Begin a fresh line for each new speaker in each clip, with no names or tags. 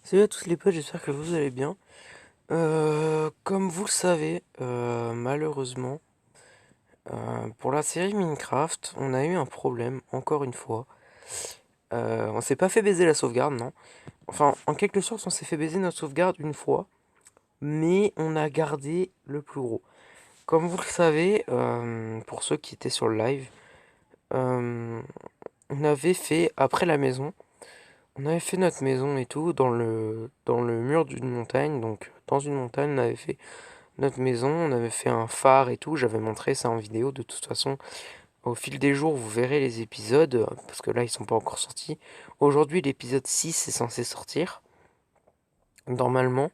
Salut à tous les potes, j'espère que vous allez bien. Comme vous le savez, malheureusement, pour la série Minecraft, on a eu un problème, encore une fois. On s'est pas fait baiser la sauvegarde, non. Enfin, en quelque sorte, on s'est fait baiser notre sauvegarde une fois, mais on a gardé le plus gros. Comme vous le savez, pour ceux qui étaient sur le live, euh, on avait fait, après la maison, on avait fait notre maison et tout dans le mur d'une montagne, donc dans une montagne, on avait fait notre maison, on avait fait un phare et tout, j'avais montré ça en vidéo, de toute façon, au fil des jours, vous verrez les épisodes, parce que là, ils sont pas encore sortis. Aujourd'hui, l'épisode 6 est censé sortir, normalement,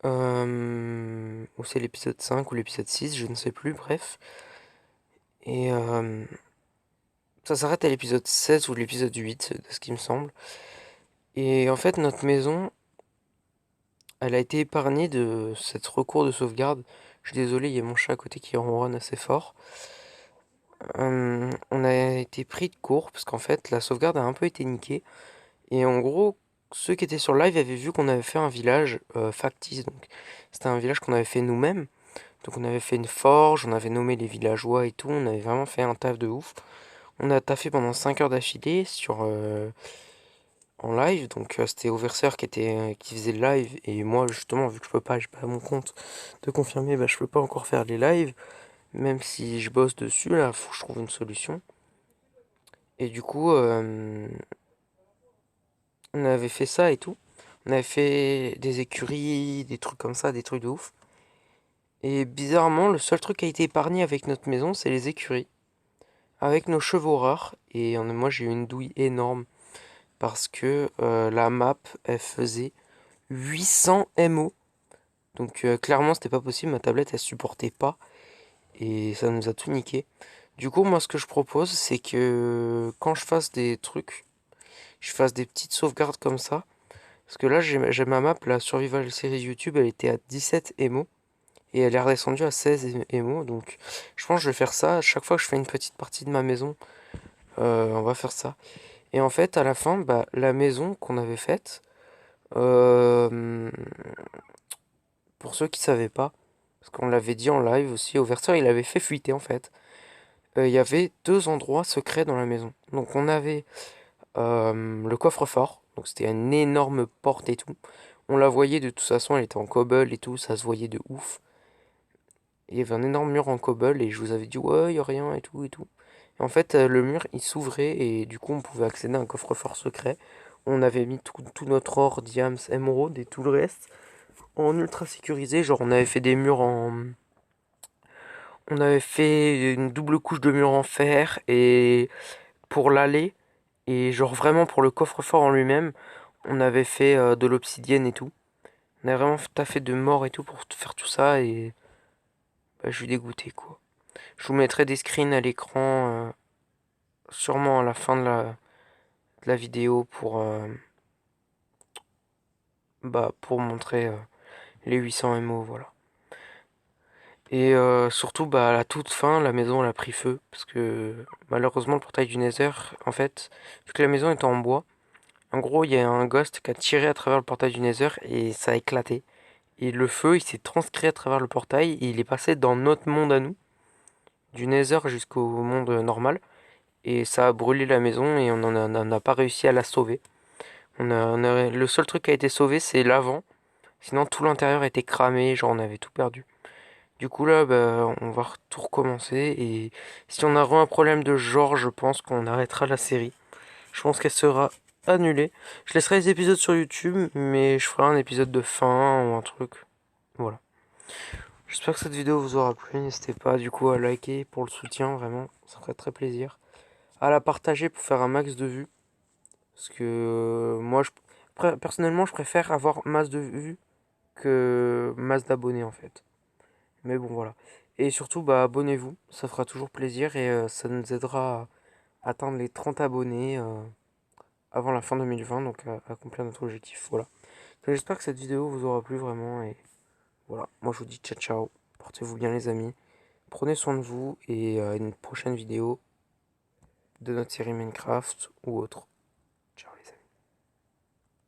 ou c'est l'épisode 5 ou l'épisode 6, je ne sais plus, bref. Et ça s'arrête à l'épisode 16 ou l'épisode 8, de ce qui me semble. Et en fait, notre maison, elle a été épargnée de cette recours de sauvegarde. Je suis désolé, il y a mon chat à côté qui ronronne assez fort. On a été pris de court parce qu'en fait la sauvegarde a un peu été niquée. Et en gros, ceux qui étaient sur le live avaient vu qu'on avait fait un village factice. Donc c'était un village qu'on avait fait nous-mêmes. Donc on avait fait une forge, on avait nommé les villageois et tout. On avait vraiment fait un taf de ouf. On a taffé pendant 5 heures d'affilée en live. Donc c'était Overseer qui faisait le live. Et moi justement, vu que je peux pas, j'ai pas mon compte de confirmer, bah, je peux pas encore faire les lives. Même si je bosse dessus, là, faut que je trouve une solution. Et du coup, on avait fait ça et tout. On avait fait des écuries, des trucs comme ça, des trucs de ouf. Et bizarrement, le seul truc qui a été épargné avec notre maison, c'est les écuries. Avec nos chevaux rares. Et moi, j'ai eu une douille énorme. Parce que la map, elle faisait 800 MO. Donc clairement, c'était pas possible. Ma tablette, elle supportait pas. Et ça nous a tout niqué. Du coup, moi, ce que je propose, c'est que quand je fasse des trucs, je fasse des petites sauvegardes comme ça. Parce que là, j'ai ma map, la Survival Series YouTube, elle était à 17 émo. Et elle est redescendue à 16 émo. Donc, je pense que je vais faire ça. À chaque fois que je fais une petite partie de ma maison, on va faire ça. Et en fait, à la fin, bah, la maison qu'on avait faite, euh, pour ceux qui savaient pas, parce qu'on l'avait dit en live aussi, Overture, il avait fait fuiter en fait. Il y avait deux endroits secrets dans la maison. Donc, on avait le coffre-fort. Donc, c'était une énorme porte et tout. On la voyait de toute façon, elle était en cobble et tout, ça se voyait de ouf. Il y avait un énorme mur en cobble et je vous avais dit ouais, il y a rien et tout et tout. Et en fait, le mur il s'ouvrait et du coup on pouvait accéder à un coffre-fort secret. On avait mis tout notre or, diams, émeraude et tout le reste en ultra sécurisé. Genre on avait fait des murs en... On avait fait une double couche de murs en fer et pour l'aller et genre vraiment pour le coffre-fort en lui-même, on avait fait de l'obsidienne et tout. On a vraiment taffé de mort et tout pour faire tout ça et bah, je suis dégoûté quoi. Je vous mettrai des screens à l'écran, sûrement à la fin de la vidéo pour montrer les 800 MO, voilà. Et surtout, bah, à la toute fin, la maison elle a pris feu, parce que malheureusement, le portail du Nether, en fait, vu que la maison est en bois, en gros, il y a un ghost qui a tiré à travers le portail du Nether et ça a éclaté. Et le feu, il s'est transcrit à travers le portail et il est passé dans notre monde à nous, du Nether jusqu'au monde normal. Et ça a brûlé la maison et on n'a pas réussi à la sauver. Le seul truc qui a été sauvé, c'est l'avant. Sinon, tout l'intérieur était cramé, genre on avait tout perdu. Du coup, là, bah, on va tout recommencer. Et si on a un problème de genre, je pense qu'on arrêtera la série. Je pense qu'elle sera annulée. Je laisserai les épisodes sur YouTube, mais je ferai un épisode de fin ou un truc. Voilà. J'espère que cette vidéo vous aura plu. N'hésitez pas, du coup, à liker pour le soutien, vraiment. Ça ferait très plaisir. À la partager pour faire un max de vues. Parce que moi, personnellement, je préfère avoir masse de vues que masse d'abonnés en fait. Mais bon, voilà. Et surtout, bah, abonnez-vous, ça fera toujours plaisir et ça nous aidera à atteindre les 30 abonnés avant la fin 2020, donc à accomplir notre objectif. Voilà. Donc, j'espère que cette vidéo vous aura plu vraiment et voilà. Moi, je vous dis ciao ciao. Portez-vous bien, les amis. Prenez soin de vous et à une prochaine vidéo de notre série Minecraft ou autre.